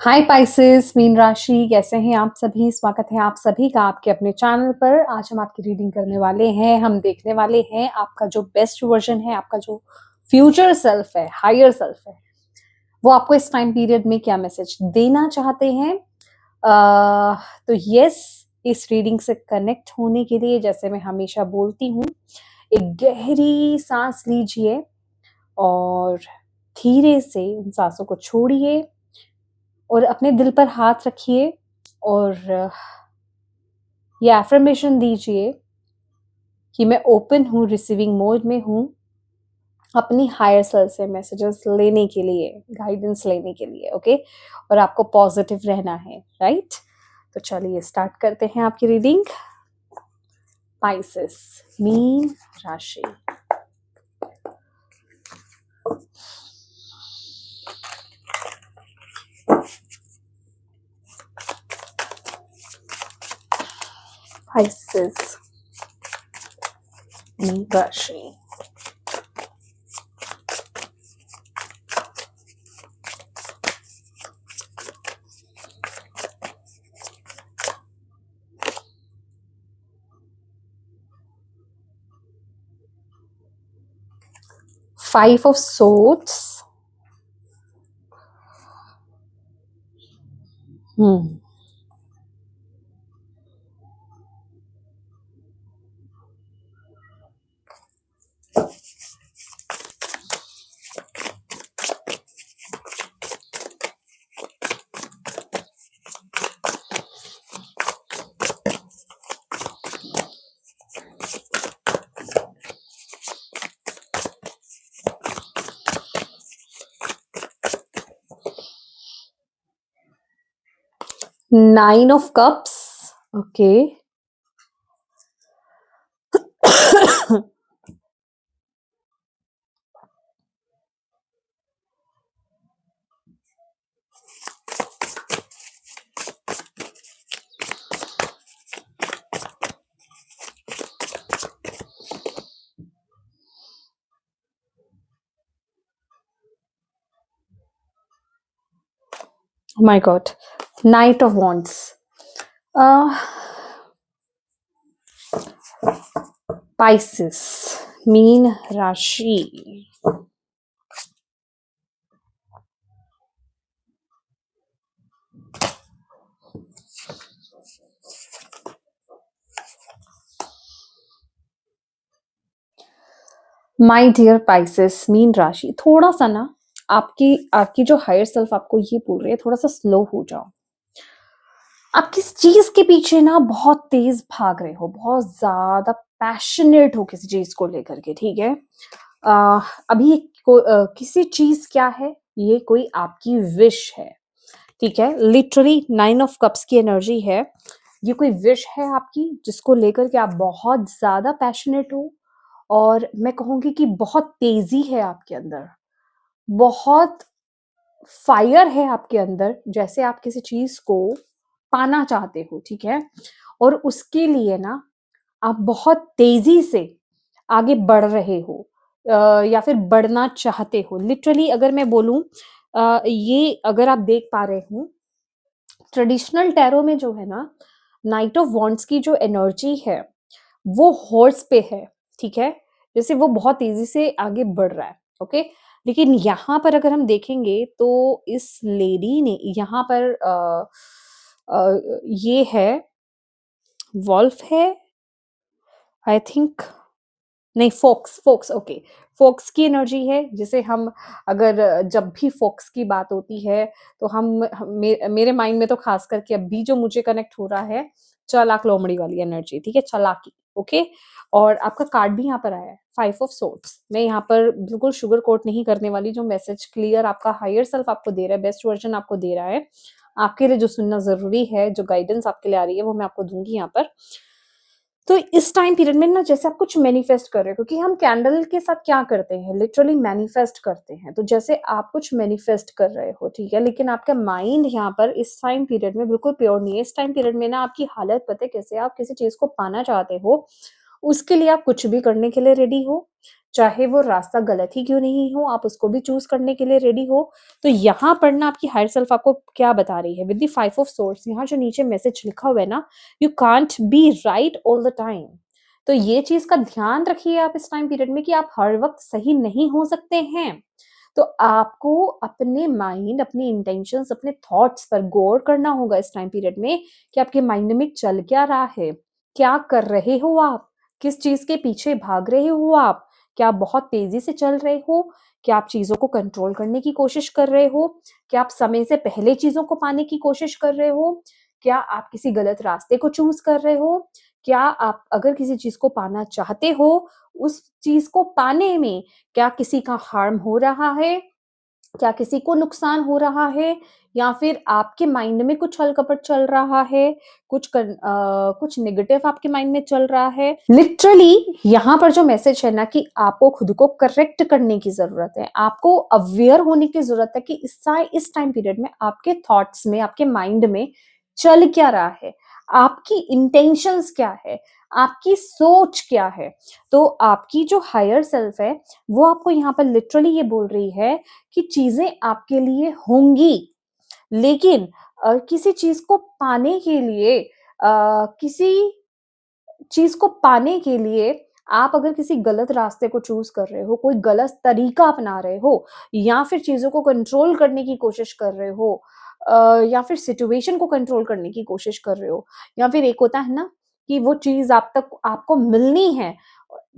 हाय Pisces mean राशि, कैसे हैं आप सभी। स्वागत है आप सभी का आपके अपने चैनल पर। आज हम आपकी रीडिंग करने वाले हैं। हम देखने वाले हैं आपका जो बेस्ट वर्जन है, आपका जो फ्यूचर सेल्फ है, हायर सेल्फ है, वो आपको इस टाइम पीरियड में क्या मैसेज देना चाहते हैं। तो यस, इस रीडिंग से कनेक्ट होने के लिए, जैसे मैं हमेशा बोलती हूँ, एक गहरी सांस लीजिए और धीरे से उन सांसों को छोड़िए और अपने दिल पर हाथ रखिए और ये एफर्मेशन दीजिए कि मैं ओपन हूँ, रिसीविंग मोड में हूँ अपनी हायर सेल्फ से मैसेजेस लेने के लिए, गाइडेंस लेने के लिए। ओके, और आपको पॉजिटिव रहना है, राइट। तो चलिए स्टार्ट करते हैं आपकी रीडिंग। पाइसेस मीन राशि, पाइसेस मीन राशि, five of swords, nine of cups. Okay, my God, night of wands. Pisces mean राशि, माय डियर पाइसेस मीन राशि, थोड़ा सा ना आपकी आपकी जो हायर सेल्फ आपको ये बोल रही है, थोड़ा सा स्लो हो जाओ। आप किस चीज के पीछे ना बहुत तेज भाग रहे हो, बहुत ज्यादा पैशनेट हो किसी चीज को लेकर के, ठीक है। अभी किसी चीज क्या है, ये कोई आपकी विश है, ठीक है। लिटरली 9 ऑफ कप्स की एनर्जी है। ये कोई विश है आपकी, जिसको लेकर के आप बहुत ज्यादा पैशनेट हो। और मैं कहूंगी कि बहुत तेजी है आपके अंदर, बहुत फायर है आपके अंदर, जैसे आप किसी चीज को पाना चाहते हो, ठीक है। और उसके लिए ना आप बहुत तेजी से आगे बढ़ रहे हो, या फिर बढ़ना चाहते हो। लिटरली अगर मैं बोलूं, ये अगर आप देख पा रहे हो, ट्रेडिशनल टैरो में जो है ना, नाइट ऑफ वॉन्ड्स की जो एनर्जी है वो हॉर्स पे है, ठीक है। जैसे वो बहुत तेजी से आगे बढ़ रहा है, ओके। लेकिन यहाँ पर अगर हम देखेंगे तो इस लेडी ने यहाँ पर ये है, वॉल्फ है आई थिंक, नहीं फोक्स, फोक्स, ओके। फोक्स की एनर्जी है, जिसे हम अगर जब भी फोक्स की बात होती है तो मेरे माइंड में तो खास करके अभी जो मुझे कनेक्ट हो रहा है, चालाक लोमड़ी वाली एनर्जी, ठीक है, चालाकी, ओके। और आपका कार्ड भी यहाँ पर आया है, 5 ऑफ सोर्ड्स। मैं यहाँ पर बिल्कुल शुगर कोट नहीं करने वाली, जो मैसेज क्लियर आपका हायर सेल्फ आपको दे रहा है, बेस्ट वर्जन आपको दे रहा है, आपके लिए जो सुनना जरूरी है, जो गाइडेंस आपके लिए आ रही है, वो मैं आपको दूंगी यहाँ पर। तो इस टाइम पीरियड में ना, जैसे आप कुछ मैनिफेस्ट कर रहे हो, क्योंकि हम कैंडल के साथ क्या करते हैं, लिटरली मैनिफेस्ट करते हैं। तो जैसे आप कुछ मैनिफेस्ट कर रहे हो, ठीक है, लेकिन आपका माइंड यहाँ पर इस टाइम पीरियड में बिल्कुल प्योर नहीं है। इस टाइम पीरियड में ना आपकी हालत पता है कैसे, आप किसी चीज को पाना चाहते हो, उसके लिए आप कुछ भी करने के लिए रेडी हो, चाहे वो रास्ता गलत ही क्यों नहीं हो, आप उसको भी चूज़ करने के लिए रेडी हो। तो यहाँ पर ना आपकी हायर सेल्फ आपको क्या बता रही है विद द 5 ऑफ सोर्ड्स, यहाँ जो नीचे मैसेज लिखा हुआ है ना, you can't be right all the time. तो ये चीज़ का ध्यान रखिए आप इस टाइम पीरियड में कि आप हर वक़्त सही नहीं हो सकते हैं। तो आपको अपने माइंड, अपने इंटेंशंस, अपने थॉट्स पर गौर करना होगा इस टाइम पीरियड में कि आपके माइंड में चल क्या रहा है? क्या कर रहे हो आप? किस चीज़ के पीछे भाग रहे हो आप? क्या आप बहुत तेज़ी से चल रहे हो? क्या आप चीज़ों को कंट्रोल करने की कोशिश कर रहे हो? क्या आप समय से पहले चीज़ों को पाने की कोशिश कर रहे हो? क्या आप किसी गलत रास्ते को चूज़ कर रहे हो? क्या आप अगर किसी चीज़ को पाना चाहते हो, उस चीज़ को पाने में क्या किसी का हार्म हो रहा है? क्या किसी को नुकसान हो रहा है? या फिर आपके माइंड में कुछ छल-कपट चल रहा है? कुछ नेगेटिव आपके माइंड में चल रहा है? लिटरली यहाँ पर जो मैसेज है ना कि आपको खुद को करेक्ट करने की ज़रूरत है। आपको अवेयर होने की ज़रूरत है कि इस टाइम पीरियड में आपके थॉट्स में, आपके माइंड में चल क्या रहा है? आपकी इंटेंशंस क्या है? आपकी सोच क्या है? तो आपकी जो हायर सेल्फ है, वो आपको यहाँ पर लिटरली ये बोल रही है कि चीज़ें आपके लिए होंगी, लेकिन किसी चीज़ को पाने के लिए किसी चीज़ को पाने के लिए आप अगर किसी गलत रास्ते को चूज़ कर रहे हो, कोई गलत तरीका अपना रहे हो या फिर चीज़ों को कंट्रोल करने की कोशिश कर रहे हो या फिर सिचुएशन को कंट्रोल करने की कोशिश कर रहे हो या फिर एक होता है ना कि वो चीज़ आप तक आपको मिलनी है।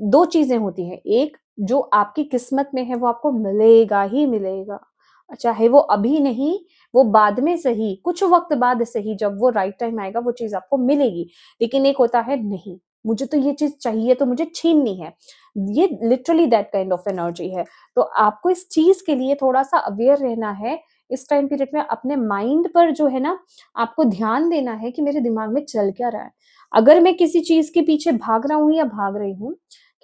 2 चीज़ें होती हैं, एक जो आपकी किस्मत में है वो आपको मिलेगा ही मिलेगा। चाहे वो अभी नहीं, वो बाद में सही, कुछ वक़्त बाद सही जब वो राइट टाइम आएगा वो चीज़ आपको मिलेगी। लेकिन एक होता है नहीं, मुझे तो ये चीज़ चाहिए तो मुझे छीननी है। ये literally that kind of energy है। तो आपको इस चीज़ के लिए थोड़ा-सा अवेयर रहना है। इस टाइम पीरियड में अपने माइंड पर जो है ना, आपको ध्यान देना है कि मेरे दिमाग में चल क्या रहा है। अगर मैं किसी चीज़ के पीछे भाग रहा हूँ या भाग रही हूँ,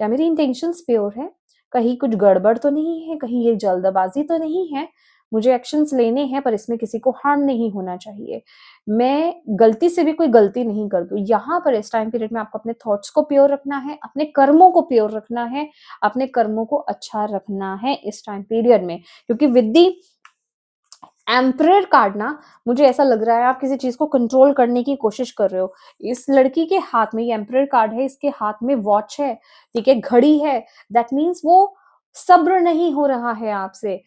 क्या मेरी इंटेंशंस प्योर हैं? कहीं कुछ गड़बड़ तो नहीं है? कहीं ये जल्दबाज़ी तो नहीं है? मुझे एक्शंस लेने हैं पर इसमें किसी को हार्म नहीं होना चाहिए। मैं गलती से भी कोई गलती नहीं कर दूँ। यहाँ पर इस टाइम पीरियड में आपको अपने थॉट्स को प्योर रखना है, अपने कर्मों को प्योर रखना है, अपने कर्मों को अच्छा रखना है इस टाइम पीरियड में। क्योंकि विद द एम्परर कार्ड ना मुझे ऐसा लग रहा है आप किसी चीज़ को कंट्रोल करने की कोशिश कर रहे हो। इस लड़की के हाथ में ये एम्परर कार्ड है, इसके हाथ में वॉच है, ठीक है, घड़ी है। दैट मीन्स वो सब्र नहीं हो रहा है आपसे।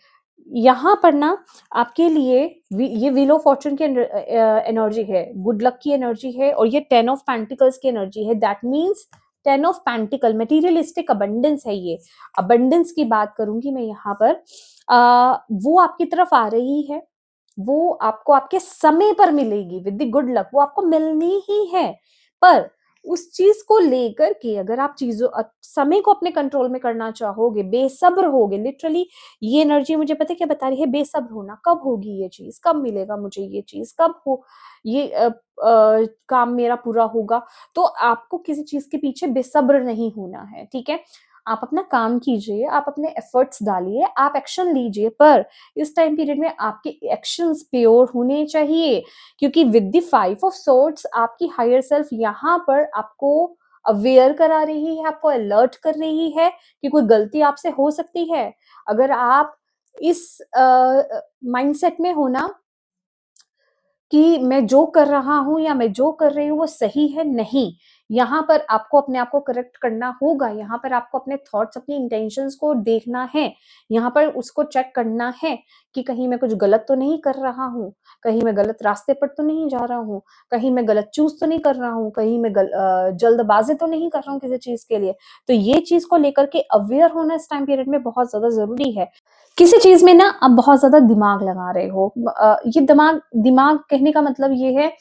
यहाँ पर ना आपके लिए ये व्हील ऑफ फॉर्च्यून की एनर्जी है, गुड लक की एनर्जी है और ये 10 ऑफ पेंटिकल्स की एनर्जी है। That means 10 of pentacle materialistic abundance है ये। अबंडेंस की बात करूँगी मैं यहाँ पर वो आपकी तरफ आ रही है। वो आपको आपके समय पर मिलेगी विद द गुड लक, वो आपको मिलनी ही है। पर उस चीज़ को लेकर के अगर आप समय को अपने कंट्रोल में करना चाहोगे, बेसब्र होगे, लिटरली ये एनर्जी मुझे पता है क्या बता रही है, बेसब्र होना। कब होगी ये चीज़? कब मिलेगा मुझे ये चीज़? कब हो ये काम मेरा पूरा होगा? तो आपको किसी चीज़ के पीछे बेसब्र नहीं होना है, ठीक है? आप अपना काम कीजिए, आप अपने एफर्ट्स डालिए, आप एक्शन लीजिए, पर इस टाइम पीरियड में आपके एक्शंस प्योर होने चाहिए क्योंकि विद द 5 ऑफ सोर्ड्स आपकी हायर सेल्फ यहाँ पर आपको अवेयर करा रही है, आपको अलर्ट कर रही है कि कोई गलती आपसे हो सकती है। अगर आप इस माइंडसेट में हो ना कि मैं जो कर रहा हूँ या मैं जो कर रही हूँ वो सही है, नहीं। यहाँ पर आपको अपने आप को करेक्ट करना होगा, यहाँ पर आपको अपने थॉट्स, अपनी इंटेंशंस को देखना है, यहाँ पर उसको चेक करना है कि कहीं मैं कुछ गलत तो नहीं कर रहा हूँ, कहीं मैं गलत रास्ते पर तो नहीं जा रहा हूँ, कहीं मैं गलत चूज़ तो नहीं कर रहा हूँ, कहीं मैं जल्दबाज़ी तो नहीं कर रहा हूँ किसी चीज़ के लिए। तो ये चीज़ को लेकर के अवेयर होना इस टाइम पीरियड में बहुत ज़्यादा ज़रूरी है। किसी चीज़ में ना आप बहुत ज़्यादा दिमाग लगा रहे हो। ये दिमाग दिमाग कहने का मतलब ये है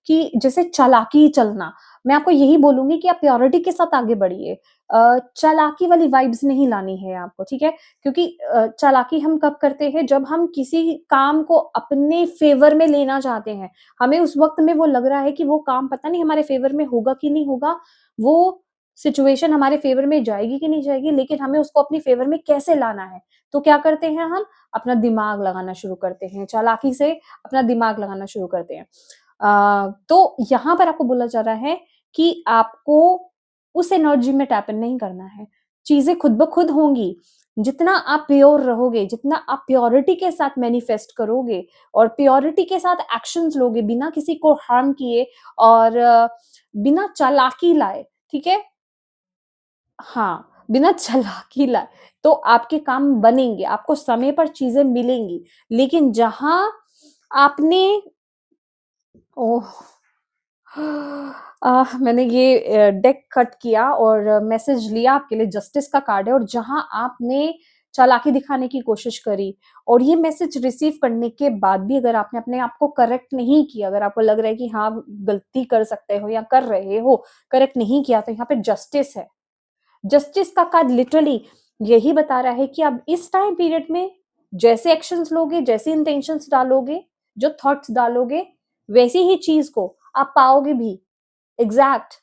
कि जैसे चालाकी चलना। मैं आपको यही बोलूँगी कि आप प्योरिटी के साथ आगे बढ़िए। चालाकी वाली वाइब्स नहीं लानी है आपको, ठीक है? क्योंकि चालाकी हम कब करते हैं जब हम किसी काम को अपने फ़ेवर में लेना चाहते हैं। हमें उस वक़्त में वो लग रहा है कि वो काम पता नहीं हमारे फ़ेवर में होगा कि नहीं होगा, वो सिचुएशन हमारे फ़ेवर में जाएगी कि नहीं जाएगी, लेकिन हमें उसको अपनी फ़ेवर में कैसे लाना है। तो क्या करते हैं हम? अपना दिमाग लगाना शुरू करते हैं, चालाकी से अपना दिमाग लगाना शुरू करते हैं। तो यहाँ पर आपको बोला जा रहा है कि आपको उस एनर्जी में टैप इन नहीं करना है। चीज़ें खुद ब खुद होंगी। जितना आप प्योर रहोगे, जितना आप प्योरिटी के साथ मैनिफेस्ट करोगे और प्योरिटी के साथ एक्शंस लोगे बिना किसी को हार्म किए और बिना चालाकी लाए, ठीक है? हाँ, बिना चालाकी लाए, तो आपके काम बनेंगे, आपको समय पर चीज़ें मिलेंगी। लेकिन जहाँ आपने ओह! मैंने ये डेक कट किया और मैसेज लिया आपके लिए जस्टिस का कार्ड है और जहाँ आपने चालाकी दिखाने की कोशिश करी और ये मैसेज रिसीव करने के बाद भी अगर आपने अपने आप को करेक्ट नहीं किया, अगर आपको लग रहा है कि हाँ, आप गलती कर सकते हो या कर रहे हो, करेक्ट नहीं किया तो यहाँ पे जस्टिस है। जस्टिस का कार्ड लिटरली यही बता रहा है कि अब इस टाइम पीरियड में जैसे एक्शंस लोगे, जैसे इंटेंशंस डालोगे, जो थॉट्स डालोगे, वैसी ही चीज़ को आप पाओगे भी। एग्ज़ैक्ट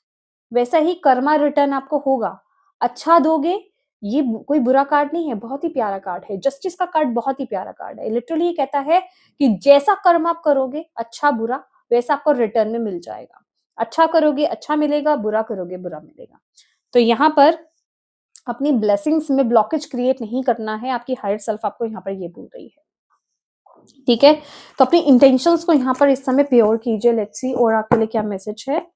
वैसा ही कर्मा रिटर्न आपको होगा। अच्छा दोगे, ये कोई बुरा कार्ड नहीं है, बहुत ही प्यारा कार्ड है। जस्टिस का कार्ड बहुत ही प्यारा कार्ड है। लिटरली ये कहता है कि जैसा कर्म आप करोगे, अच्छा-बुरा, वैसा आपको रिटर्न में मिल जाएगा। अच्छा करोगे, अच्छा मिलेगा, बुरा करोगे, बुरा मिलेगा। तो यहाँ पर अपनी ब्लेसिंग्स में ब्लॉकेज क्रिएट नहीं करना है, आपकी हायर सेल्फ आपको यहाँ पर ये बोल रही है। ठीक है? तो अपनी इंटेंशंस को यहाँ पर इस समय प्योर कीजिए। लेट्स सी और आपके लिए क्या मैसेज है?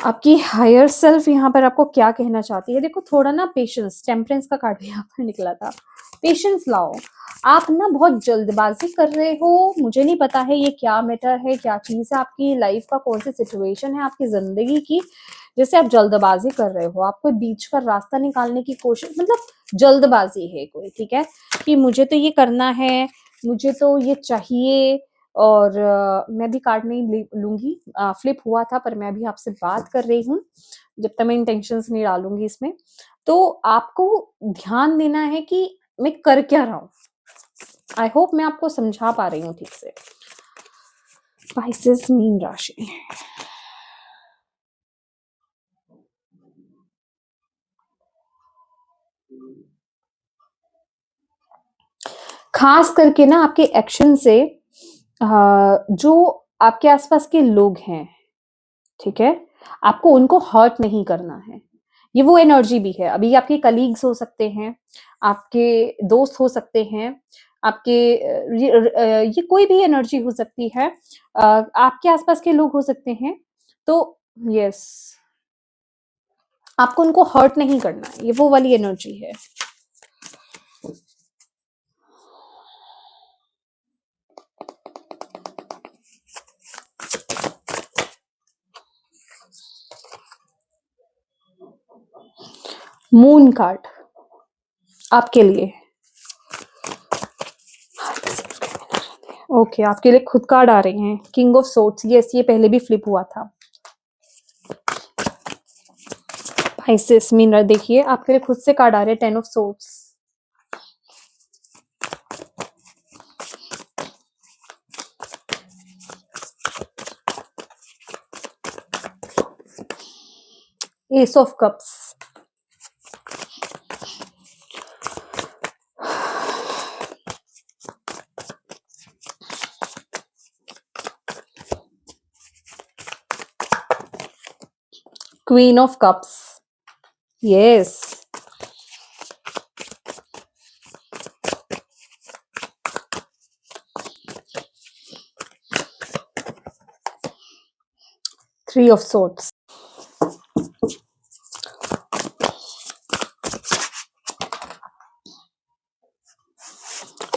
आपकी हायर सेल्फ यहाँ पर आपको क्या कहना चाहती है? देखो थोड़ा ना पेशेंस, टेम्परेंस का कार्ड भी यहाँ पर निकला था। पेशेंस लाओ। आप ना बहुत जल्दबाजी कर रहे हो, मुझे नहीं पता है ये क्या मैटर है, क्या चीज़ है आपकी लाइफ का, कौन-सी सिचुएशन है आपकी ज़िंदगी की, जैसे आप जल्दबाजी कर रहे हो। आप कोई बीच का रास्ता निकालने की कोशिश मतलब जल्दबाजी है कोई, ठीक है? कि मुझे तो ये करना है, मुझे तो ये चाहिए और मैं भी कार्ड नहीं लूँगी। फ्लिप हुआ था पर मैं अभी आपसे बात कर रही हूँ, जब तक मैं इंटेंशंस नहीं डालूँगी इसमें। तो आपको ध्यान देना है कि मैं कर क्या रहा हूँ। आई होप मैं आपको समझा पा रही हूँ ठीक से। स्पाइसेस मीन राशि। खास करके ना आपके एक्शन से जो आपके आसपास के लोग हैं, ठीक है? आपको उनको हर्ट नहीं करना है। ये वो एनर्जी भी है। अभी आपके कलीग्स हो सकते हैं, आपके दोस्त हो सकते हैं, आपके ये कोई भी एनर्जी हो सकती है। आपके आसपास के लोग हो सकते हैं। तो यस, आपको उनको हर्ट नहीं करना है। ये वो वाली एनर्जी है। मून कार्ड आपके लिए। ओके, आपके लिए खुद कार्ड आ रहे हैं। किंग ऑफ सोर्ड्स, यस ये पहले भी फ्लिप हुआ था। पाइसेस मीनर देखिए आपके लिए खुद से कार्ड आ रहे हैं, 10 of swords. S of cups, queen of cups, yes, three of swords,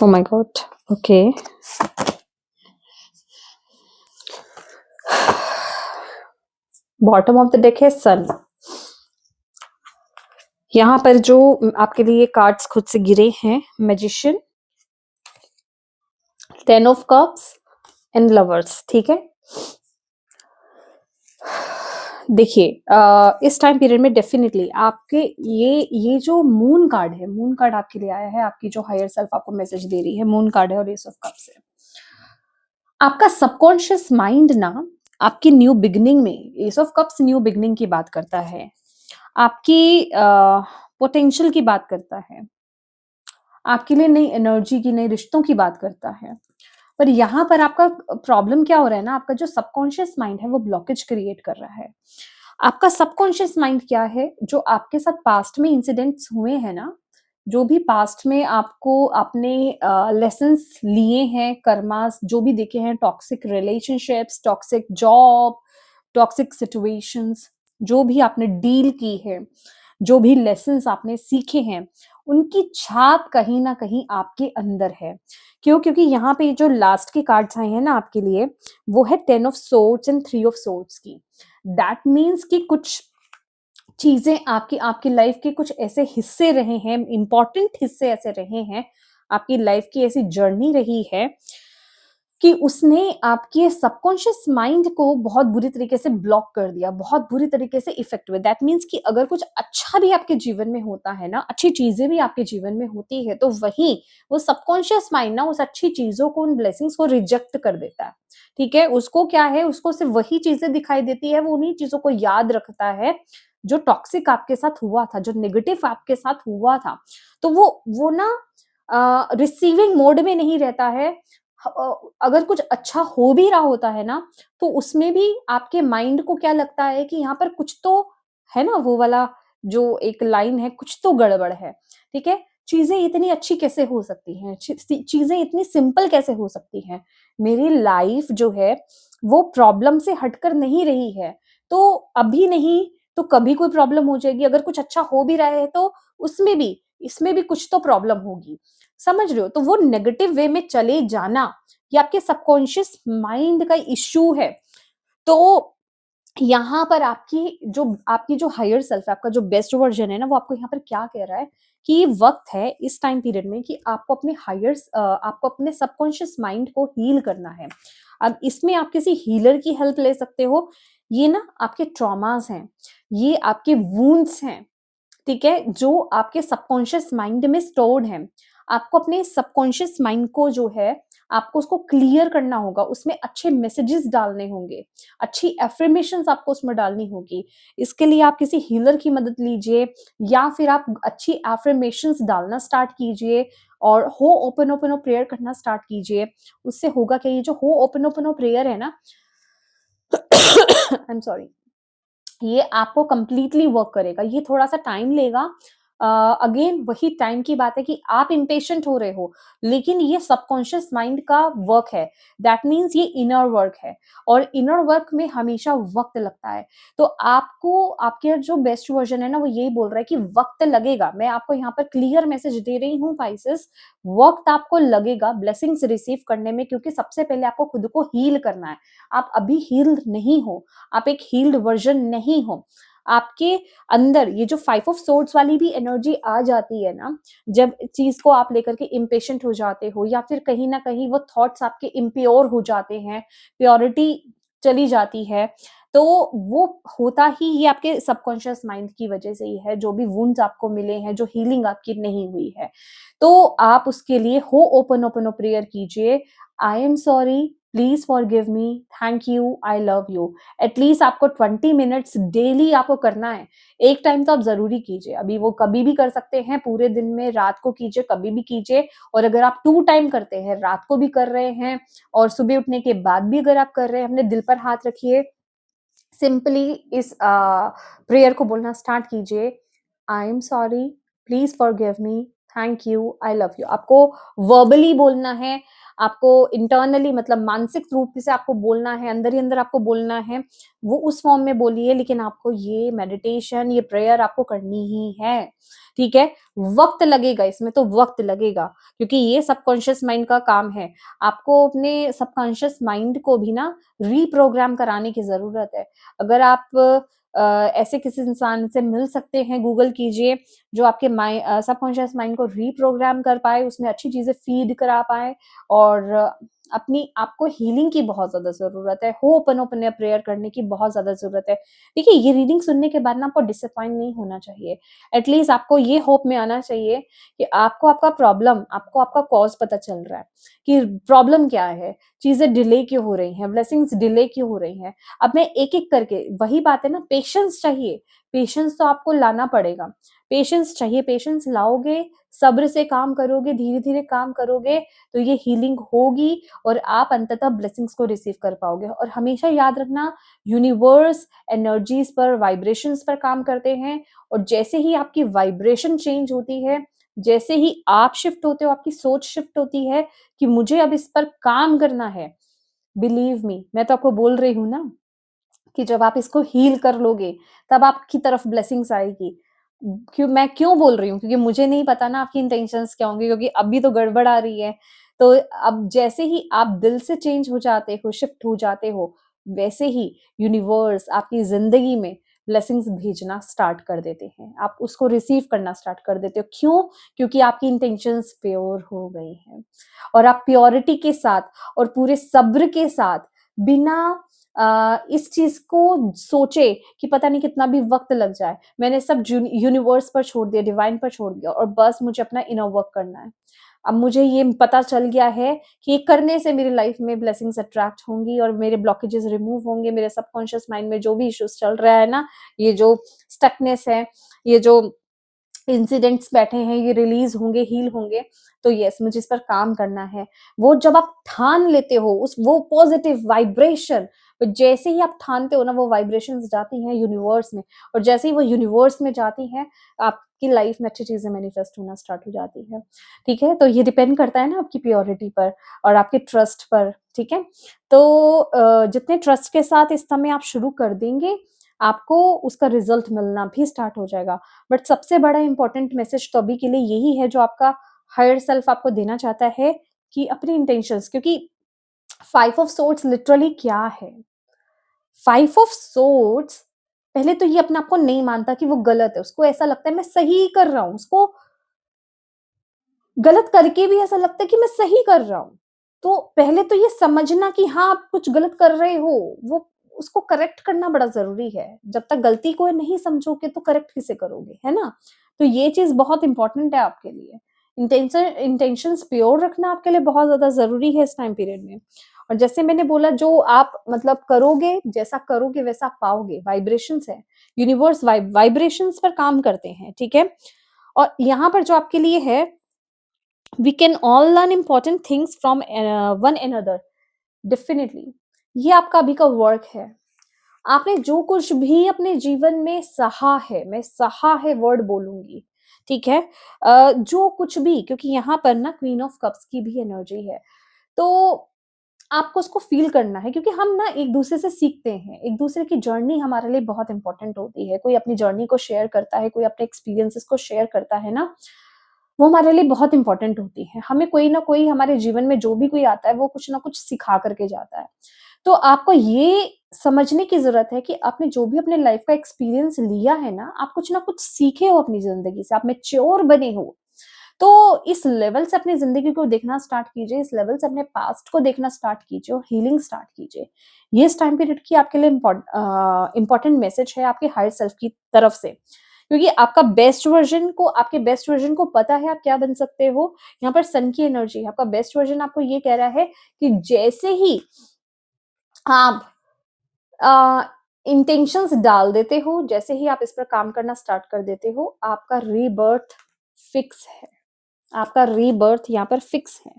oh my God, okay. Bottom of the deck है सन। यहाँ पर जो आपके लिए कार्ड्स खुद से गिरे हैं, magician, 10 of cups and lovers, ठीक है। देखिए इस टाइम पीरियड में डेफिनेटली आपके ये जो मून कार्ड है, मून कार्ड आपके लिए आया है, आपकी जो हायर सेल्फ आपको मैसेज दे रही है, मून कार्ड है और एस ऑफ कप्स है। आपका सबकॉन्शियस माइंड ना आपकी न्यू बिगनिंग में, S of cups new beginning की बात करता है, आपकी पोटेंशियल की बात करता है, आपके लिए नई एनर्जी की, नए रिश्तों की बात करता है। पर यहाँ पर आपका प्रॉब्लम क्या हो रहा है ना, आपका जो सबकॉन्शियस माइंड है वो ब्लॉकेज क्रिएट कर रहा है। आपका सबकॉन्शियस माइंड क्या है, जो आपके साथ पास्ट में इंसिडेंट्स हुए हैं ना, जो भी पास्ट में आपको आपने लेसन्स लिए हैं, कर्मास जो भी देखे हैं, toxic relationships, toxic job, toxic situations, जो भी आपने डील की है, जो भी लेसन्स आपने सीखे हैं, उनकी छाप कहीं न कहीं आपके अंदर है। क्यों? क्योंकि यहाँ पे जो लास्ट के कार्ड्स आए हैं ना आपके लिए, वो है 10 of swords and 3 of swords की। दैट मीन्स कि कुछ चीज़ें आपकी आपकी लाइफ के कुछ ऐसे हिस्से रहे हैं, इम्पोर्टेंट हिस्से ऐसे रहे हैं, आपकी लाइफ की ऐसी जर्नी रही है कि उसने आपके सबकॉन्शियस माइंड को बहुत बुरी तरीके से ब्लॉक कर दिया, बहुत बुरी तरीके से इफ़ेक्ट हुए। दैट मीन्स कि अगर कुछ अच्छा भी आपके जीवन में होता है ना, अच्छी चीज़ें भी आपके जीवन में होती है, तो वहीं वो सबकॉन्शियस माइंड ना उस अच्छी चीज़ों को, उन ब्लेसिंग्स को रिजेक्ट कर देता है, ठीक है? उसको क्या है, उसको सिर्फ़ वही चीज़ें दिखाई देती है, वो उन्हीं चीज़ों को याद रखता है, जो टॉक्सिक आपके साथ हुआ था, जो नेगेटिव आपके साथ हुआ था। तो वो ना रिसीविंग मोड में नहीं रहता है। अगर कुछ अच्छा हो भी रहा होता है ना, तो उसमें भी आपके माइंड को क्या लगता है कि यहाँ पर कुछ तो है ना, वो वाला जो एक लाइन है, कुछ तो गड़बड़ है, ठीक है? चीज़ें इतनी अच्छी कैसे हो सकती हैं? चीज़ें इतनी सिंपल कैसे हो सकती हैं? मेरी लाइफ़ जो है, वो प्रॉब्लम से हटकर नहीं रही है, तो अभी नहीं, तो कभी कोई प्रॉब्लम हो जाएगी। अगर कुछ अच्छा हो भी रहा है, तो उसमें भी, इसमें भी कुछ तो प्रॉब्लम होगी। समझ रहे हो? तो वो नेगेटिव वे में चले जाना, ये आपके सबकॉन्शियस माइंड का इश्यू है। तो यहाँ पर आपकी जो हायर सेल्फ है, आपका जो बेस्ट वर्ज़न है ना, वो आपको यहाँ पर क्या कह रहा है कि ये वक़्त है इस टाइम पीरियड में कि आपको अपने सबकॉन्शियस माइंड को हील करना है। अब इसमें आप किसी हीलर की हेल्प ले सकते हो। ये ना आपके ट्रॉमास हैं, ये आपके वुंड्स हैं, ठीक है? जो आपके सबकॉन्शियस माइंड में स्टोर्ड हैं। आपको अपने सबकॉन्शियस माइंड को जो है, आपको उसको क्लियर करना होगा, उसमें अच्छे मैसेजेस डालने होंगे, अच्छी अफ़र्मेशंस आपको उसमें डालनी होगी। इसके लिए आप किसी हीलर की मदद लीजिए, या फिर आप अच्छी अफ़र्मेशंस डालना स्टार्ट कीजिए और हो ओपन-ओपन प्रेयर करना स्टार्ट कीजिए। उससे होगा क्या, ये जो हो ओपन प्रेयर है ना आई एम सॉरी, ये आपको कंप्लीटली वर्क करेगा। ये थोड़ा-सा टाइम लेगा। अगेन वही टाइम की बात है कि आप इम्पेशेंट हो रहे हो, लेकिन ये सबकॉन्शियस माइंड का वर्क है। दैट मीन्स ये इनर वर्क है, और इनर वर्क में हमेशा वक़्त लगता है। तो आपको आपके जो बेस्ट वर्ज़न है ना, वो यही बोल रहा है कि वक़्त लगेगा। मैं आपको यहाँ पर क्लियर मैसेज दे रही हूँ पाइसेस, वक़्त आपको लगेगा ब्लेसिंग्स रिसीव करने में, क्योंकि सबसे पहले आपको खुद को हील करना है। आप अभी हील्ड नहीं हो। आप एक हील्ड वर्जन नहीं हो। आपके अंदर ये जो 5 ऑफ सोर्ड्स वाली भी एनर्जी आ जाती है ना, जब चीज़ को आप लेकर के इम्पेशेंट हो जाते हो, या फिर कहीं न कहीं वो थॉट्स आपके इम्प्योर हो जाते हैं, प्योरिटी चली जाती है, तो वो होता ही ये आपके सबकॉन्शियस माइंड की वजह से ही है, जो भी वुंड्स आपको मिले हैं, जो हीलिंग आपकी नहीं हुई है। तो आप उसके लिए हो ओपन प्रेयर कीजिए, I am sorry, please forgive me, thank you, I love you. At least आपको 20 मिनट्स डेली आपको करना है। एक टाइम तो आप ज़रूरी कीजिए। अभी वो कभी भी कर सकते हैं, पूरे दिन में, रात को कीजिए, कभी भी कीजिए। और अगर आप 2 टाइम करते हैं, रात को भी कर रहे हैं और सुबह उठने के बाद भी अगर आप कर रहे हैं, अपने दिल पर हाथ रखिए, सिंपली इस प्रेयर को बोलना स्टार्ट कीजिए, I am sorry, please forgive me, thank you, I love you. आपको वर्बली बोलना है, आपको इंटरनली मतलब मानसिक रूप से आपको बोलना है, अंदर ही अंदर आपको बोलना है, वो उस फॉर्म में बोलिए, लेकिन आपको ये मेडिटेशन, ये प्रेयर आपको करनी ही है, ठीक है? वक्त लगेगा, इसमें तो वक्त लगेगा, क्योंकि ये सबकॉन्शियस माइंड का काम है। आपको अपने सबकॉन्शियस माइंड को भी ना रीप्रोग्राम कराने की जरूरत है। अगर आप ऐसे किसी इंसान से मिल सकते हैं, गूगल कीजिए, जो आपके सबकॉन्शियस माइंड को रीप्रोग्राम कर पाए, उसमें अच्छी चीज़ें फीड करा पाए, और अपनी आपको हीलिंग की बहुत ज़्यादा ज़रूरत है, होपन प्रेयर करने की बहुत ज़्यादा ज़रूरत है। देखिए, ये रीडिंग सुनने के बाद ना आपको डिसअपॉइंट नहीं होना चाहिए। एटलीस्ट आपको ये होप में आना चाहिए कि आपको आपको आपका कॉज़ पता चल रहा है, कि प्रॉब्लम क्या है, चीज़ें डिले क्यों हो रही हैं, ब्लेसिंग्स डिले क्यों हो रही हैं। अब मैं एक-एक करके, वही बात है ना, पेशेंस चाहिए, पेशेंस तो आपको लाना पड़ेगा। पेशेंस चाहिए, पेशेंस लाओगे, सब्र से काम करोगे, धीरे-धीरे काम करोगे, तो ये हीलिंग होगी और आप अंततः ब्लेसिंग्स को रिसीव कर पाओगे। और हमेशा याद रखना, यूनिवर्स एनर्जीज़ पर, वाइब्रेशंस पर काम करते हैं और जैसे ही आपकी वाइब्रेशन चेंज होती है, जैसे ही आप शिफ्ट होते हो, आपकी सोच शिफ्ट होती है कि मुझे अब इस पर काम करना है, बिलीव मी, मैं तो आपको बोल रही हूँ ना कि जब आप इसको हील कर लोगे, तब आपकी तरफ ब्लेसिंग्स आएगी। मैं क्यों बोल रही हूँ? क्योंकि मुझे नहीं पता ना आपकी इंटेंशंस क्या होंगे, क्योंकि अभी तो गड़बड़ आ रही है। तो अब जैसे ही आप दिल से चेंज हो जाते हो, शिफ्ट हो जाते हो, वैसे ही यूनिवर्स आपकी ज़िंदगी में ब्लेसिंग्स भेजना स्टार्ट कर देते हैं। आप उसको रिसीव करना स्टार्ट कर देते हो। क्यों? क्योंकि आपकी इंटेंशंस प्योर हो गई हैं और आप प्योरिटी के साथ और पूरे सब्र के साथ, बिना इस चीज़ को सोचे कि पता नहीं कितना भी वक़्त लग जाए, मैंने सब यूनिवर्स पर छोड़ दिया, डिवाइन पर छोड़ दिया और बस मुझे अपना इनर वर्क करना है। अब मुझे ये पता चल गया है कि ये करने से मेरी लाइफ में ब्लेसिंग्स अट्रैक्ट होंगी और मेरे ब्लॉकेजेस रिमूव होंगे। मेरे सबकॉन्शियस माइंड में जो भी इश्यूज़ चल रहा है ना, ये जो स्टकनेस है, ये जो इंसिडेंट्स बैठे हैं, ये रिलीज़ होंगे, हील होंगे। तो येस, मुझे इस पर काम करना है। वो जब आप ठान लेते हो, उस वो पॉज़िटिव वाइब्रेशन, तो जैसे ही आप ठानते हो ना, वो वाइब्रेशंस जाती हैं यूनिवर्स में और जैसे ही वो यूनिवर्स में जाती हैं, आपकी लाइफ में अच्छी चीज़ें मैनिफेस्ट होना स्टार्ट हो जाती हैं। ठीक है? तो ये डिपेंड करता है ना आपकी प्योरिटी पर और आपके ट्रस्ट पर। ठीक है? तो जितने ट्रस्ट के साथ इस समय आप शुरू कर देंगे, आपको उसका रिज़ल्ट मिलना भी स्टार्ट हो जाएगा। बट सबसे बड़ा इम्पोर्टेंट मैसेज तो अभी के लिए यही है जो आपका हायर सेल्फ आपको देना चाहता है कि अपनी इंटेंशंस, क्योंकि 5 ऑफ सोर्ड्स लिटरली क्या है? 5 ऑफ सोर्ड्स, पहले तो ये अपने आप को नहीं मानता कि वो गलत है, उसको ऐसा लगता है मैं सही कर रहा हूँ, उसको गलत करके भी ऐसा लगता है कि मैं सही कर रहा हूँ। तो पहले तो ये समझना कि हाँ, आप कुछ गलत कर रहे हो, वो उसको करेक्ट करना बड़ा ज़रूरी है। जब तक गलती को नहीं समझोगे तो करेक्ट कैसे करोगे, है ना? तो ये चीज़ बहुत इम्पोर्टेंट है आपके लिए। इंटेंशंस प्योर रखना आपके लिए बहुत ज़्यादा ज़रूरी है इस टाइम पीरियड में। और जैसे मैंने बोला, जो आप मतलब करोगे, जैसा करोगे वैसा पाओगे, वाइब्रेशंस है। यूनिवर्स वाइब्रेशंस पर काम करते हैं, ठीक है? और यहाँ पर जो आपके लिए है, we can all learn important things from one another, definitely. ये आपका अभी का वर्क है। आपने जो कुछ भी अपने जीवन में सहा है, मैं सहा है वर्ड बोलूंगी, ठीक है? जो कुछ भी, क्योंकि यहाँ पर ना क्वीन ऑफ कप्स की भी एनर्जी है, तो आपको उसको फील करना है, क्योंकि हम ना एक दूसरे से सीखते हैं। एक दूसरे की जर्नी हमारे लिए बहुत इंपॉर्टेंट होती है। कोई अपनी जर्नी को शेयर करता है, कोई अपने एक्सपीरियंसेस को शेयर करता है ना, वो हमारे लिए बहुत इंपॉर्टेंट होती है। हमें कोई ना कोई, हमारे जीवन में जो भी कोई आता है, वो कुछ ना कुछ सिखा करके जाता है। तो आपको ये समझने की ज़रूरत है कि आपने जो भी अपने लाइफ का एक्सपीरियंस लिया है ना, आप कुछ ना कुछ सीखे हो अपनी ज़िंदगी से, आप मैच्योर बने हो। तो इस लेवल से अपनी ज़िंदगी को देखना स्टार्ट कीजिए, इस लेवल से अपने पास्ट को देखना स्टार्ट कीजिए और हीलिंग स्टार्ट कीजिए। ये इस टाइम पीरियड की आपके लिए इम्पोर्टेंट मैसेज है आपके हायर सेल्फ की तरफ से। क्योंकि आपके बेस्ट वर्ज़न को पता है आप क्या बन सकते हो। यहाँ पर सन की एनर्जी है, आपका बेस्ट वर्ज़न आपको ये कह रहा है कि जैसे ही आप अ, इंटेंशंस डाल देते हो, जैसे ही आप इस पर काम करना स्टार्ट कर देते हो, आपका रीबर्थ फिक्स है। आपका रीबर्थ यहाँ पर फिक्स है।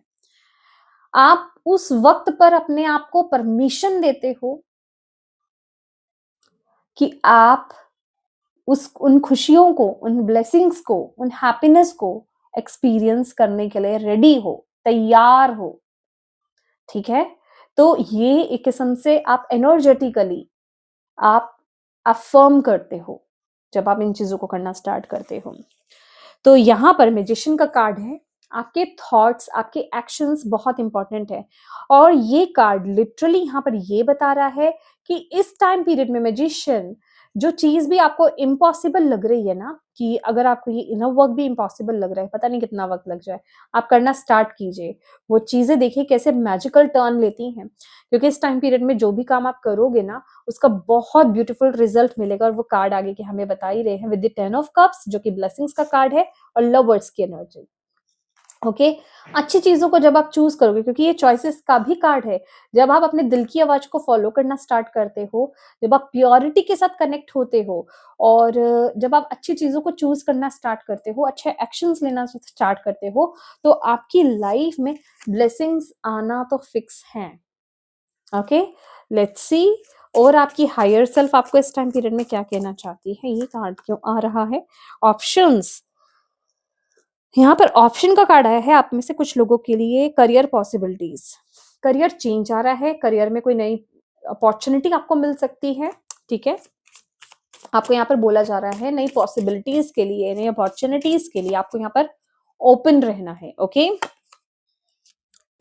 आप उस वक़्त पर अपने आप को परमिशन देते हो कि आप उन खुशियों को, उन ब्लेसिंग्स को, उन हैप्पीनेस को एक्सपीरियंस करने के लिए रेडी हो, तैयार हो, ठीक है? तो ये एक किस्म से आप एनर्जेटिकली आप अफ़र्म करते हो, जब आप इन चीज़ों को करना स्टार्ट करते हो। तो यहाँ पर मैजिशियन का कार्ड है। आपके थॉट्स, आपके एक्शंस बहुत इंपॉर्टेंट है और ये कार्ड लिटरली यहाँ पर ये बता रहा है कि इस टाइम पीरियड में मैजिशियन, जो चीज़ भी आपको इम्पॉसिबल लग रही है ना, कि अगर आपको ये इनर वर्क भी इम्पॉसिबल लग रहा है, पता नहीं कितना वक़्त लग जाए, आप करना स्टार्ट कीजिए। वो चीज़ें देखिए कैसे मैजिकल टर्न लेती हैं, क्योंकि इस टाइम पीरियड में जो भी काम आप करोगे ना, उसका बहुत ब्यूटीफुल रिजल्ट मिलेगा और वो कार्ड आगे के हमें बता ही रहे हैं विद द 10 ऑफ कप्स, जो कि ब्लेसिंग्स का कार्ड है और लवर्स की एनर्जी। ओके। अच्छी चीजों को जब आप चूज करोगे, क्योंकि ये चॉइसेस का भी कार्ड है, जब आप अपने दिल की आवाज को फॉलो करना स्टार्ट करते हो, जब आप प्योरिटी के साथ कनेक्ट होते हो, और जब आप अच्छी चीजों को चूज करना स्टार्ट करते हो, अच्छे एक्शंस लेना स्टार्ट करते हो, तो आपकी लाइफ में ब्लेसिंग्स आना तो फिक्स है। Okay, let's see. और आपकी हायर सेल्फ आपको इस टाइम पीरियड में क्या कहना चाहती है, ये कार्ड क्यों आ रहा है? ऑप्शंस, यहाँ पर ऑप्शन का कार्ड आया है आप में से कुछ लोगों के लिए करियर पॉसिबिलिटीज, करियर चेंज आ रहा है, करियर में कोई नई अपॉर्चुनिटी आपको मिल सकती है। ठीक है, आपको यहाँ पर बोला जा रहा है नई पॉसिबिलिटीज के लिए, नई अपॉर्चुनिटीज के लिए आपको यहाँ पर ओपन रहना है। ओके,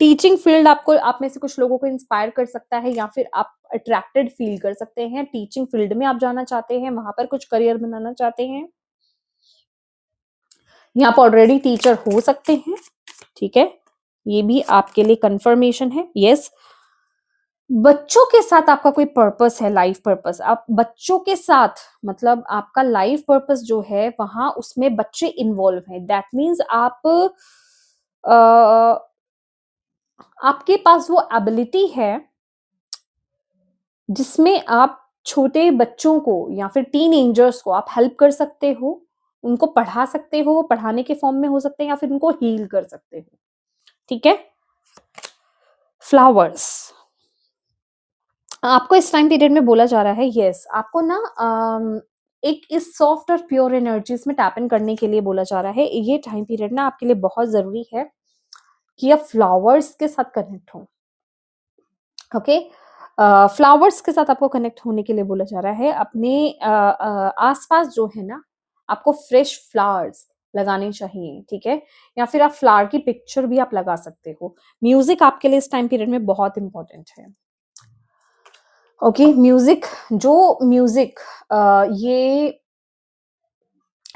टीचिंग फील्ड आपको, आप में से कुछ लोगों को इंस्पायर कर सकता है, या फिर आप अट्रैक्टेड फील कर सकते हैं, टीचिंग फील्ड में आप जाना चाहते हैं, वहां पर कुछ करियर बनाना चाहते हैं, यहाँ पर ऑलरेडी टीचर हो सकते हैं। ठीक है, ये भी आपके लिए कंफर्मेशन है। यस, बच्चों के साथ आपका कोई पर्पस है, लाइफ पर्पस, आप बच्चों के साथ, मतलब आपका लाइफ पर्पस जो है वहां उसमें बच्चे इन्वॉल्व हैं, दैट मीन्स आप आपके पास वो एबिलिटी है जिसमें आप छोटे बच्चों को या फिर टीनेजर्स को आप हेल्प कर सकते हो, उनको पढ़ा सकते हो, पढ़ाने के फॉर्म में हो सकते हैं, या फिर उनको हील कर सकते हो। ठीक है, फ्लावर्स, आपको इस टाइम पीरियड में बोला जा रहा है, यस आपको ना एक इस सॉफ्ट और प्योर एनर्जीज में टैप इन करने के लिए बोला जा रहा है। ये टाइम पीरियड ना आपके लिए बहुत जरूरी है कि आप फ्लावर्स के साथ कनेक्ट हो। ओके, फ्लावर्स के साथ आपको कनेक्ट होने के लिए बोला जा रहा है। अपने आसपास जो है ना, आपको फ्रेश फ्लावर्स लगाने चाहिए। ठीक है, या फिर आप फ्लावर की पिक्चर भी आप लगा सकते हो। म्यूजिक आपके लिए इस टाइम पीरियड में बहुत इंपॉर्टेंट है। ओके, म्यूजिक, जो म्यूजिक ये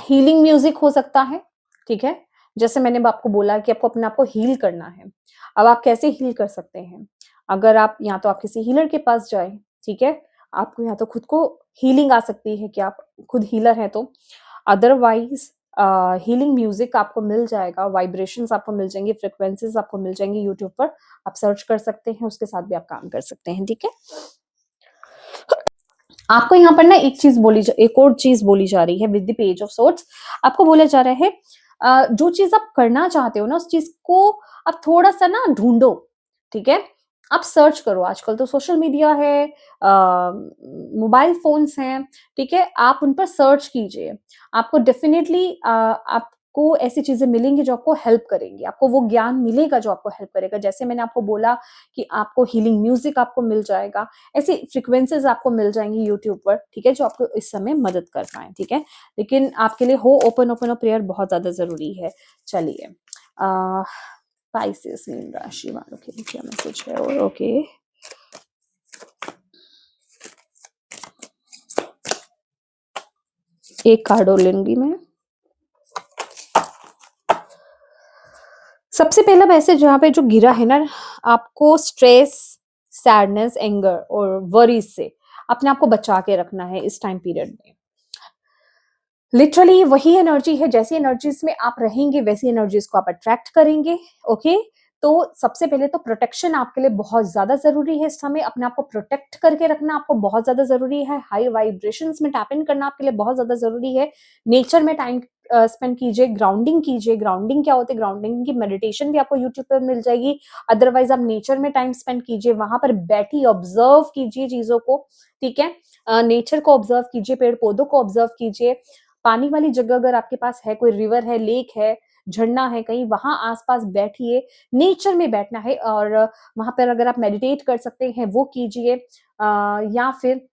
हीलिंग म्यूजिक हो सकता है। ठीक है, जैसे मैंने आपको बोला कि आपको अपने आप को हील करना है। अब आप कैसे हील कर सकते हैं? अगर आप, या तो आप किसी हीलर के पास जाए, ठीक है, आपको या तो खुद को हीलिंग आ सकती है कि आप खुद हीलर हैं, तो अदरवाइज हीलिंग म्यूजिक आपको मिल जाएगा, वाइब्रेशंस आपको मिल जाएंगे, फ्रिक्वेंसीज आपको मिल जाएंगी यूट्यूब पर, आप सर्च कर सकते हैं, उसके साथ भी आप काम कर सकते हैं। ठीक है, आपको यहाँ पर ना एक और चीज बोली जा रही है with the page of sorts. आपको बोला जा रहा है जो चीज आप करना चाहते हो ना, उस चीज को आप थोड़ा सा ना ढूंढो। ठीक है, आप सर्च करो, आजकल तो सोशल मीडिया है, मोबाइल फोन्स हैं। ठीक है, आप उन पर सर्च कीजिए, आपको डेफिनेटली आपको ऐसी चीजें मिलेंगी जो आपको हेल्प करेंगी, आपको वो ज्ञान मिलेगा जो आपको हेल्प करेगा। जैसे मैंने आपको बोला कि आपको हीलिंग म्यूजिक आपको मिल जाएगा, ऐसी फ्रीक्वेंसीज आपको मिल जाएंगी यूट्यूब पर। ठीक है, जो आपको इस समय मदद कर पाए। ठीक है, लेकिन आपके लिए हो ओपन ओपन और प्रेयर बहुत ज्यादा जरूरी है। चलिए, स्पाइसेस मीन राशि वालों के लिए क्या मैसेज है? और ओके, एक कार्ड और लूंगी मैं। सबसे पहला मैसेज यहाँ पे जो गिरा है ना, आपको स्ट्रेस, सैडनेस, एंगर और वरीज से अपने आप को बचा के रखना है इस टाइम पीरियड में। लिटरली वही एनर्जी है, जैसी एनर्जीज में आप रहेंगे वैसी एनर्जीज को आप अट्रैक्ट करेंगे। ओके, तो सबसे पहले तो प्रोटेक्शन आपके लिए बहुत ज्यादा जरूरी है इस समय, अपने आप को प्रोटेक्ट करके रखना आपको बहुत ज्यादा जरूरी है। हाई वाइब्रेशंस में टैप इन करना आपके लिए बहुत ज्यादा जरूरी है। नेचर में टाइम स्पेंड कीजिए, ग्राउंडिंग कीजिए। ग्राउंडिंग क्या होती है? ग्राउंडिंग की मेडिटेशन भी आपको यूट्यूब पर मिल जाएगी। अदरवाइज आप नेचर में टाइम स्पेंड कीजिए, वहां पर बैठी ऑब्जर्व कीजिए चीजों को। ठीक है, नेचर को ऑब्जर्व कीजिए, पेड़ पौधों को ऑब्जर्व कीजिए। पानी वाली जगह अगर आपके पास है, कोई रिवर है, लेक है, झरना है कहीं, वहां आसपास बैठिए, नेचर में बैठना है। और वहां पर अगर आप मेडिटेट कर सकते हैं वो कीजिए, या फिर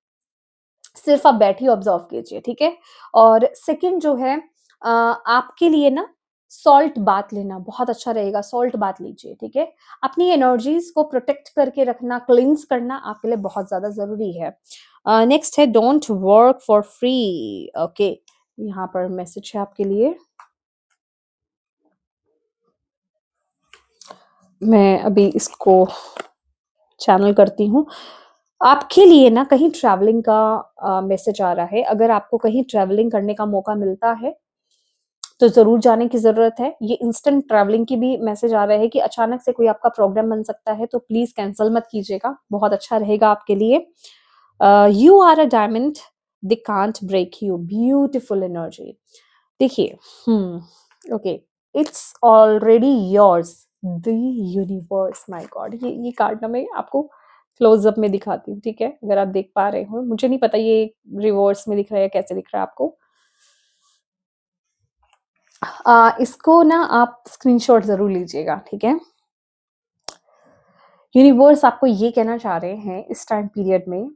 सिर्फ आप बैठिए, ऑब्जर्व कीजिए। ठीक है, और सेकंड जो है, आपके लिए ना सॉल्ट बात लेना बहुत अच्छा रहेगा, सॉल्ट बात लीजिए। ठीक है, अपनी एनर्जीज को प्रोटेक्ट करके रखना, क्लींस करना आपके लिए बहुत ज्यादा जरूरी है। नेक्स्ट है don't work for free. Okay, यहाँ पर मैसेज है आपके लिए। मैं अभी इसको चैनल करती हूँ आपके लिए ना। कहीं ट्रैवलिंग का मैसेज आ रहा है। अगर आपको कहीं ट्रैवलिंग करने का मौका मिलता है तो ज़रूर जाने की ज़रूरत है। ये इंस्टेंट ट्रैवलिंग की भी मैसेज आ रहा है कि अचानक से कोई आपका प्रोग्राम बन सकता है, तो प्लीज़ कैंसल मत कीजिएगा, बहुत अच्छा रहेगा आपके लिए। You are a diamond, they can't break you, beautiful energy. देखिए, okay, it's already yours, the universe, my god, ये कार्ड ना मैं आपको क्लोज़अप में दिखाती हूँ, ठीक है? अगर आप देख पा रहे हो, मुझे नहीं पता ये रिवर्स में दिख रहा है या कैसे दिख रहा है आपको। इसको ना आप स्क्रीनशॉट ज़रूर लीजिएगा, ठीक है? यूनिवर्स आपको ये कहना चाह रहे हैं इस टाइम पीरियड में,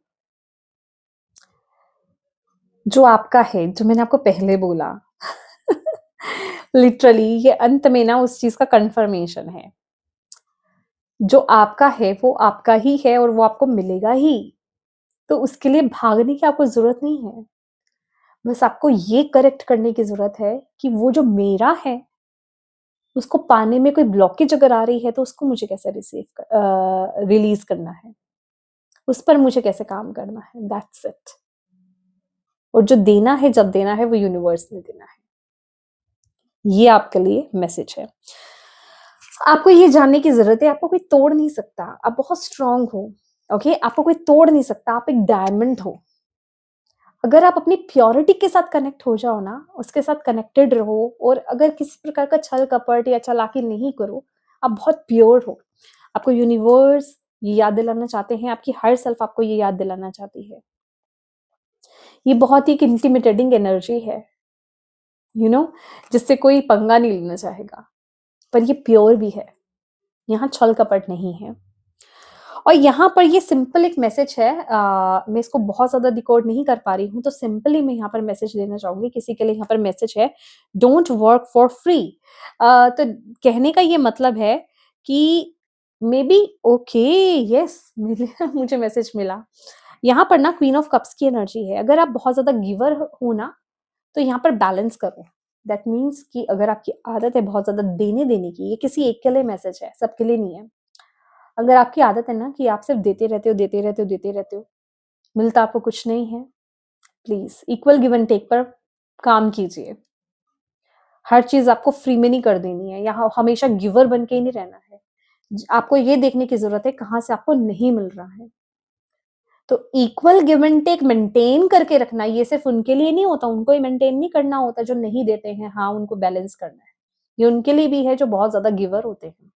जो आपका है, जो मैंने आपको पहले बोला, लिटरली ये अंत में ना उस चीज़ का कन्फर्मेशन है। जो आपका है वो आपका ही है और वो आपको मिलेगा ही। तो उसके लिए भागने की आपको ज़रूरत नहीं है। बस आपको ये करेक्ट करने की ज़रूरत है कि वो जो मेरा है, उसको पाने में कोई ब्लॉकेज अगर आ रही है तो उसको मुझे कैसे रिलीज़ करना है। उस पर मुझे कैसे काम करना है, दैट्स इट। और जो देना है, जब देना है, वो यूनिवर्स ने देना है। ये आपके लिए मैसेज है। आपको ये जानने की ज़रूरत है, आपको कोई तोड़ नहीं सकता। आप बहुत स्ट्रॉन्ग हो, ओके? आपको कोई तोड़ नहीं सकता, आप एक डायमंड हो। अगर आप अपनी प्योरिटी के साथ कनेक्ट हो जाओ ना, उसके साथ कनेक्टेड रहो और अगर किसी प्रकार का छल-कपट या चालाकी नहीं करो, आप बहुत प्योर हो। आपको यूनिवर्स ये याद दिलाना चाहते हैं, आपकी हायर सेल्फ आपको ये याद दिलाना चाहती है। ये बहुत ही एक इंटिमिडेटिंग एनर्जी है, यू नो, जिससे कोई पंगा नहीं लेना चाहेगा, पर ये प्योर भी है। यहाँ छल-कपट नहीं है। और यहाँ पर ये सिंपल एक मैसेज है, मैं इसको बहुत ज़्यादा डिकोड नहीं कर पा रही हूँ, तो सिंपली मैं यहाँ पर मैसेज देना चाहूँगी। किसी के लिए यहाँ पर मैसेज है, डोंट वर्क फॉर फ्री। तो कहने का ये मतलब है कि मे बी ओके, यस, मिले मुझे मैसेज मिला। यहाँ पर ना क्वीन ऑफ कप्स की एनर्जी है। अगर आप बहुत ज़्यादा गिवर हो ना, तो यहाँ पर बैलेंस करो। दैट मीन्स कि अगर आपकी आदत है बहुत ज़्यादा देने-देने की, ये किसी एक के लिए मैसेज है, सबके लिए नहीं है। अगर आपकी आदत है ना कि आप सिर्फ देते रहते हो, देते रहते हो, देते रहते हो, मिलता आपको कुछ नहीं है, please equal give and take पर काम कीजिए। हर चीज़ आपको फ्री में नहीं कर देनी है, यहाँ हमेशा गिवर बन के ही नहीं रहना है। आपको ये देखने की ज़रूरत है कहाँ से आपको नहीं मिल रहा है। तो equal give and take maintain करके रखना, ये सिर्फ उनके लिए नहीं होता, उनको ही मेंटेन नहीं करना होता जो नहीं देते हैं, हाँ, उनको बैलेंस करना है। ये उनके लिए भी है जो बहुत ज़्यादा गिवर होते हैं।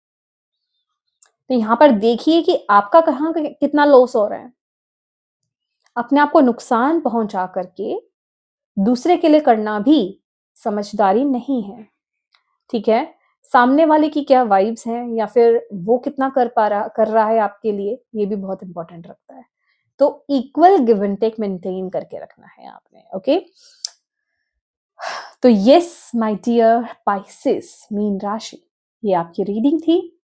तो यहाँ पर देखिए कि आपका कहाँ कितना लॉस हो रहा है। अपने आप को नुकसान पहुँचा करके दूसरे के लिए करना भी समझदारी नहीं है, ठीक है? सामने वाले की क्या वाइब्स हैं या फिर वो कितना कर रहा है आपके लिए, ये भी बहुत इम्पोर्टेंट रखता है। तो equal give and take maintain करके रखना है आपने, ओके? तो yes my dear Pisces, mean राशि, ये आपकी रीडिंग थी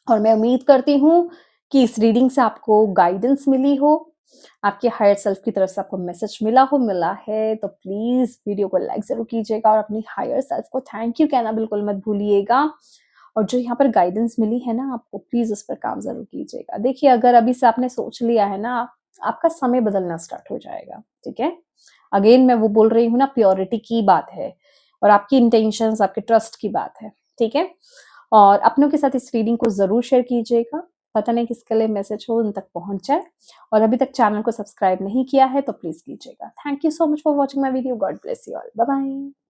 और मैं उम्मीद करती हूँ कि इस रीडिंग से आपको गाइडेंस मिली हो, आपके हायर सेल्फ की तरफ से आपको मैसेज मिला है, तो प्लीज़ वीडियो को लाइक ज़रूर कीजिएगा और अपनी हायर सेल्फ को थैंक यू कहना बिल्कुल मत भूलिएगा। और जो यहाँ पर गाइडेंस मिली है ना आपको, प्लीज़ उस पर काम ज़रूर कीजिएगा। देखिए, अगर अभी से आपने सोच लिया है ना, आपका समय बदलना स्टार्ट हो जाएगा, ठीक है? अगेन मैं वो बोल रही हूँ ना, प्योरिटी की बात है और आपकी इंटेंशंस, आपके ट्रस्ट की बात है, ठीक है? और अपनों के साथ इस रीडिंग को ज़रूर शेयर कीजिएगा। पता नहीं किसके लिए मैसेज हो, उन तक पहुँच जाए। और अभी तक चैनल को सब्सक्राइब नहीं किया है तो प्लीज़ कीजिएगा। Thank you so much for watching my video. God bless you all. Bye bye.